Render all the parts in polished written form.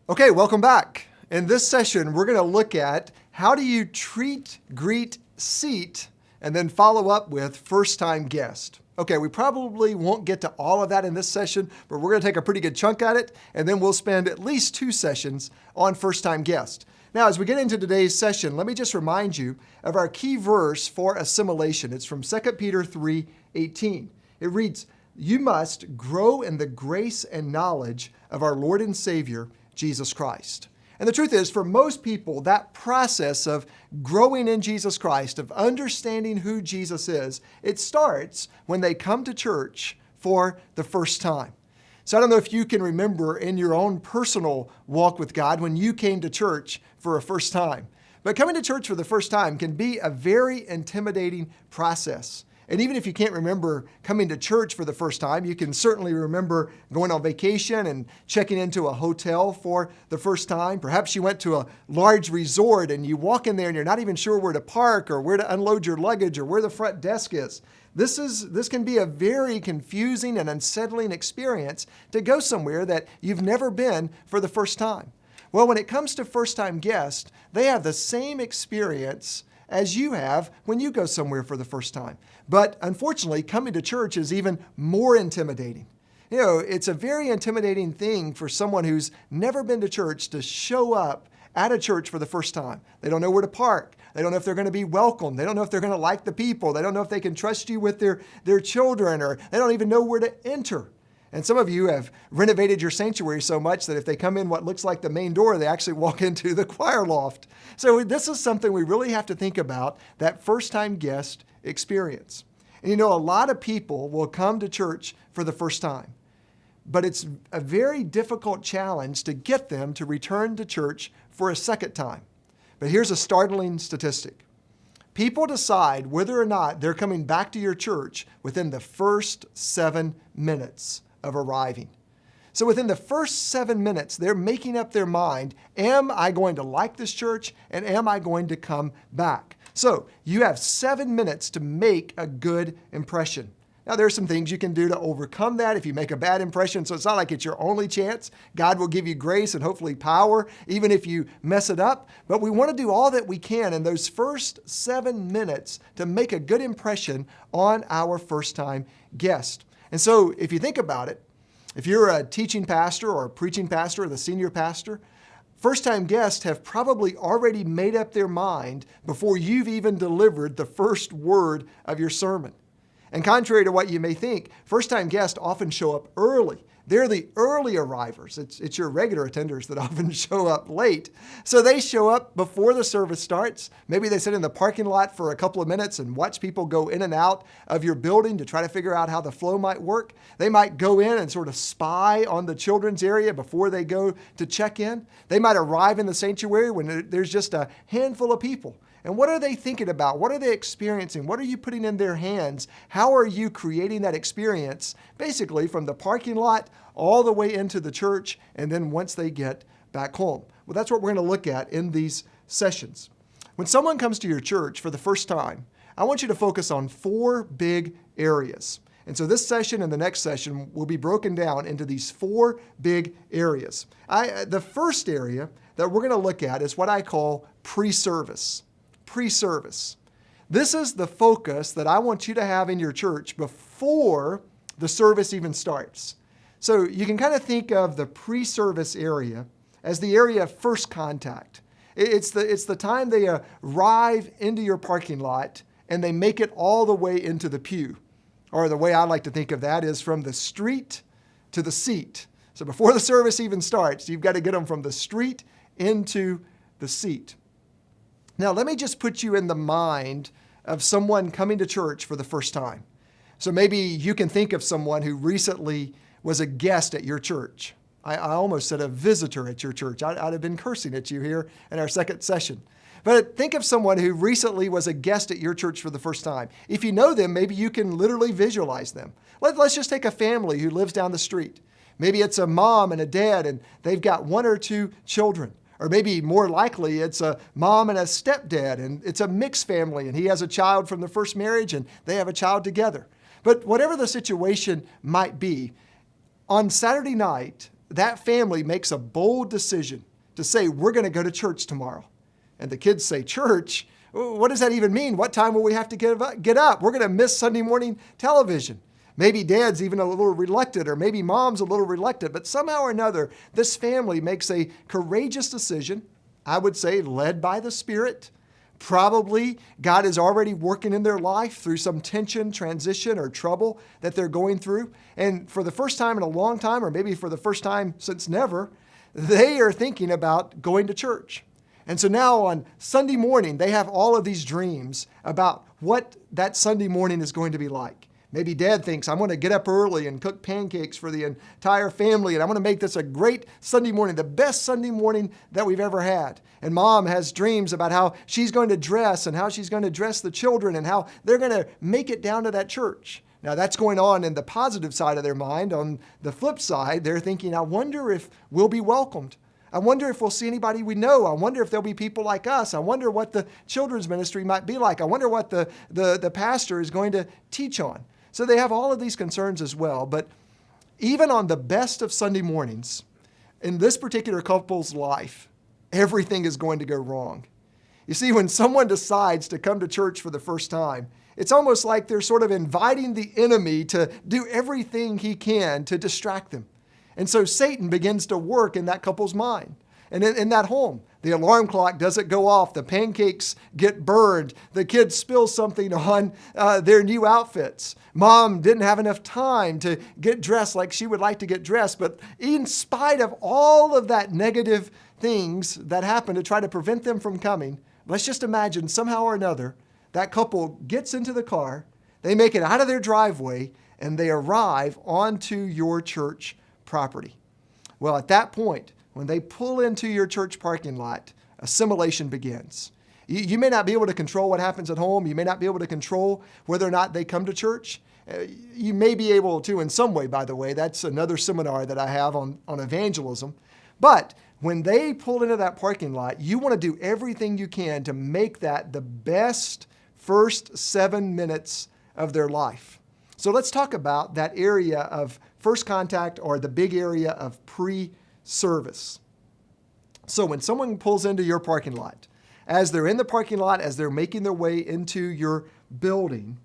Okay, welcome back. In this session, we're going to look at how do you treat, greet, seat, and then follow up with first-time guest. Okay, we probably won't get to all of that in this session, but we're going to take a pretty good chunk at it, and then we'll spend at least 2 sessions on first-time guest. Now, as we get into today's session, let me just remind you of our key verse for assimilation. It's from 2 Peter 3:18. It reads, "You must grow in the grace and knowledge of our Lord and Savior, Jesus Christ." And the truth is, for most people, that process of growing in Jesus Christ, of understanding who Jesus is, it starts when they come to church for the first time. So I don't know if you can remember in your own personal walk with God when you came to church for a first time. But coming to church for the first time can be a very intimidating process. And even if you can't remember coming to church for the first time, you can certainly remember going on vacation and checking into a hotel for the first time. Perhaps you went to a large resort and you walk in there and you're not even sure where to park or where to unload your luggage or where the front desk is. This can be a very confusing and unsettling experience to go somewhere that you've never been for the first time. Well, when it comes to first-time guests, they have the same experience as you have when you go somewhere for the first time. But unfortunately, coming to church is even more intimidating. You know, it's a very intimidating thing for someone who's never been to church to show up at a church for the first time. They don't know where to park. They don't know if they're going to be welcomed. They don't know if they're going to like the people. They don't know if they can trust you with their children, or they don't even know where to enter. And some of you have renovated your sanctuary so much that if they come in what looks like the main door, they actually walk into the choir loft. So this is something we really have to think about, that first-time guest experience. And you know, a lot of people will come to church for the first time, but it's a very difficult challenge to get them to return to church for a second time. But here's a startling statistic. People decide whether or not they're coming back to your church within the first 7 minutes of arriving. So within the first 7 minutes, they're making up their mind, am I going to like this church and am I going to come back? So you have 7 minutes to make a good impression. Now, there are some things you can do to overcome that if you make a bad impression, so it's not like it's your only chance. God will give you grace and hopefully power, even if you mess it up. But we want to do all that we can in those first 7 minutes to make a good impression on our first-time guest. And so if you think about it, if you're a teaching pastor or a preaching pastor or the senior pastor, first-time guests have probably already made up their mind before you've even delivered the first word of your sermon. And contrary to what you may think, first-time guests often show up early. They're the early arrivers. It's your regular attenders that often show up late. So they show up before the service starts. Maybe they sit in the parking lot for a couple of minutes and watch people go in and out of your building to try to figure out how the flow might work. They might go in and sort of spy on the children's area before they go to check in. They might arrive in the sanctuary when there's just a handful of people. And what are they thinking about? What are they experiencing? What are you putting in their hands? How are you creating that experience, basically from the parking lot all the way into the church, and then once they get back home? Well, that's what we're going to look at in these sessions. When someone comes to your church for the first time, I want you to focus on 4 big areas. And so this session and the next session will be broken down into these 4 big areas. The first area that we're going to look at is what I call pre-service. Pre-service. This is the focus that I want you to have in your church before the service even starts. So you can kind of think of the pre-service area as the area of first contact. It's the time they arrive into your parking lot and they make it all the way into the pew. Or the way I like to think of that is from the street to the seat. So before the service even starts, you've got to get them from the street into the seat. Now, let me just put you in the mind of someone coming to church for the first time. So maybe you can think of someone who recently was a guest at your church. I almost said a visitor at your church. I'd have been cursing at you here in our second session. But think of someone who recently was a guest at your church for the first time. If you know them, maybe you can literally visualize them. Let's just take a family who lives down the street. Maybe it's a mom and a dad, and they've got 1 or 2 children. Or maybe more likely, it's a mom and a stepdad, and it's a mixed family, and he has a child from the first marriage, and they have a child together. But whatever the situation might be, on Saturday night, that family makes a bold decision to say, we're going to go to church tomorrow. And the kids say, church? What does that even mean? What time will we have to get up? We're going to miss Sunday morning television. Maybe dad's even a little reluctant, or maybe mom's a little reluctant, but somehow or another, this family makes a courageous decision, I would say led by the Spirit. Probably God is already working in their life through some tension, transition, or trouble that they're going through. And for the first time in a long time, or maybe for the first time since never, they are thinking about going to church. And so now on Sunday morning, they have all of these dreams about what that Sunday morning is going to be like. Maybe dad thinks, I'm going to get up early and cook pancakes for the entire family, and I'm going to make this a great Sunday morning, the best Sunday morning that we've ever had. And mom has dreams about how she's going to dress and how she's going to dress the children and how they're going to make it down to that church. Now, that's going on in the positive side of their mind. On the flip side, they're thinking, I wonder if we'll be welcomed. I wonder if we'll see anybody we know. I wonder if there'll be people like us. I wonder what the children's ministry might be like. I wonder what the pastor is going to teach on. So they have all of these concerns as well. But even on the best of Sunday mornings, in this particular couple's life, everything is going to go wrong. You see, when someone decides to come to church for the first time, it's almost like they're sort of inviting the enemy to do everything he can to distract them. And so Satan begins to work in that couple's mind. And in that home, the alarm clock doesn't go off. The pancakes get burned. The kids spill something on their new outfits. Mom didn't have enough time to get dressed like she would like to get dressed. But in spite of all of that negative things that happen to try to prevent them from coming, let's just imagine somehow or another, that couple gets into the car, they make it out of their driveway, and they arrive onto your church property. Well, at that point, when they pull into your church parking lot, assimilation begins. You may not be able to control what happens at home. You may not be able to control whether or not they come to church. You may be able to in some way, by the way. That's another seminar that I have on evangelism. But when they pull into that parking lot, you want to do everything you can to make that the best first 7 minutes of their life. So let's talk about that area of first contact, or the big area of pre-service. So when someone pulls into your parking lot, as they're in the parking lot, as they're making their way into your building,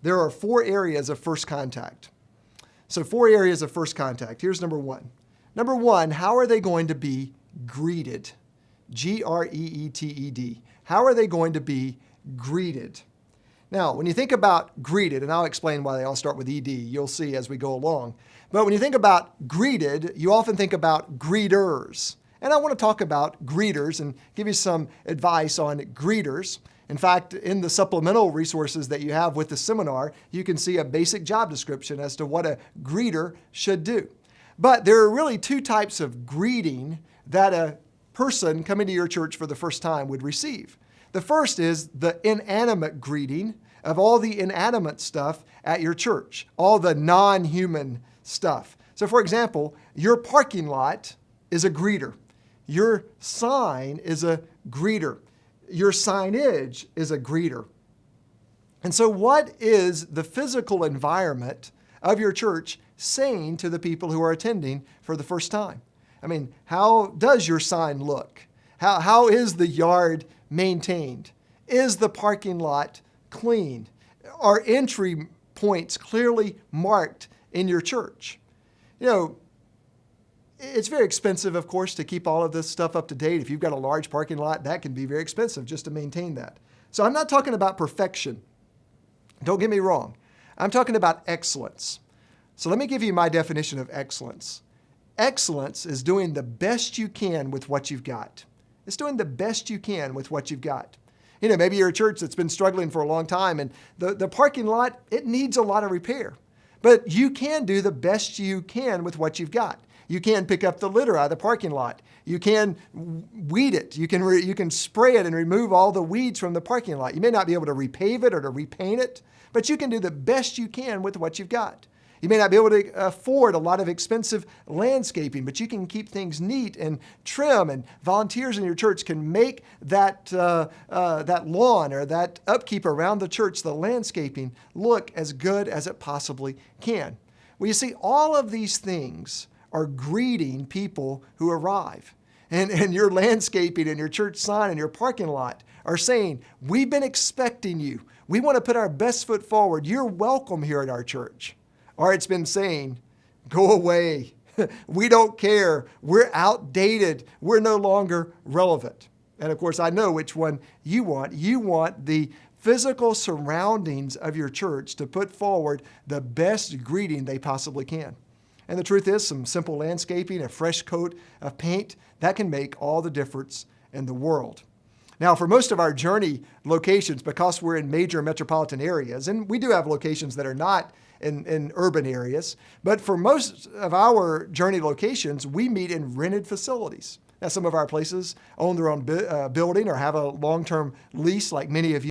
there are 4 areas of first contact. So 4 areas of first contact. Here's number 1. Number 1, how are they going to be greeted? Greeted. How are they going to be greeted? Now, when you think about greeted, and I'll explain why they all start with ED, you'll see as we go along. But when you think about greeted, you often think about greeters. And I want to talk about greeters and give you some advice on greeters. In fact, in the supplemental resources that you have with the seminar, you can see a basic job description as to what a greeter should do. But there are really 2 types of greeting that a person coming to your church for the first time would receive. The first is the inanimate greeting of all the inanimate stuff at your church, all the non-human stuff. So for example, your parking lot is a greeter. Your sign is a greeter. Your signage is a greeter. And so what is the physical environment of your church saying to the people who are attending for the first time? I mean, how does your sign look? How is the yard maintained? Is the parking lot clean? Are entry points clearly marked in your church? You know, it's very expensive, of course, to keep all of this stuff up to date. If you've got a large parking lot, that can be very expensive just to maintain that. So I'm not talking about perfection. Don't get me wrong. I'm talking about excellence. So let me give you my definition of excellence. Excellence is doing the best you can with what you've got. It's doing the best you can with what you've got. You know, maybe you're a church that's been struggling for a long time, and the parking lot, it needs a lot of repair. But you can do the best you can with what you've got. You can pick up the litter out of the parking lot. You can weed it. You can spray it and remove all the weeds from the parking lot. You may not be able to repave it or to repaint it, but you can do the best you can with what you've got. You may not be able to afford a lot of expensive landscaping, but you can keep things neat and trim, and volunteers in your church can make that lawn or that upkeep around the church, the landscaping, look as good as it possibly can. Well, you see, all of these things are greeting people who arrive. And your landscaping and your church sign and your parking lot are saying, we've been expecting you. We want to put our best foot forward. You're welcome here at our church. Or it's been saying, go away. We don't care. We're outdated. We're no longer relevant. And of course, I know which one you want. You want the physical surroundings of your church to put forward the best greeting they possibly can. And the truth is, some simple landscaping, a fresh coat of paint, that can make all the difference in the world. Now, for most of our Journey locations, because we're in major metropolitan areas, and we do have locations that are not in urban areas, but for most of our Journey locations, we meet in rented facilities. Now, some of our places own their own building or have a long-term lease like many of you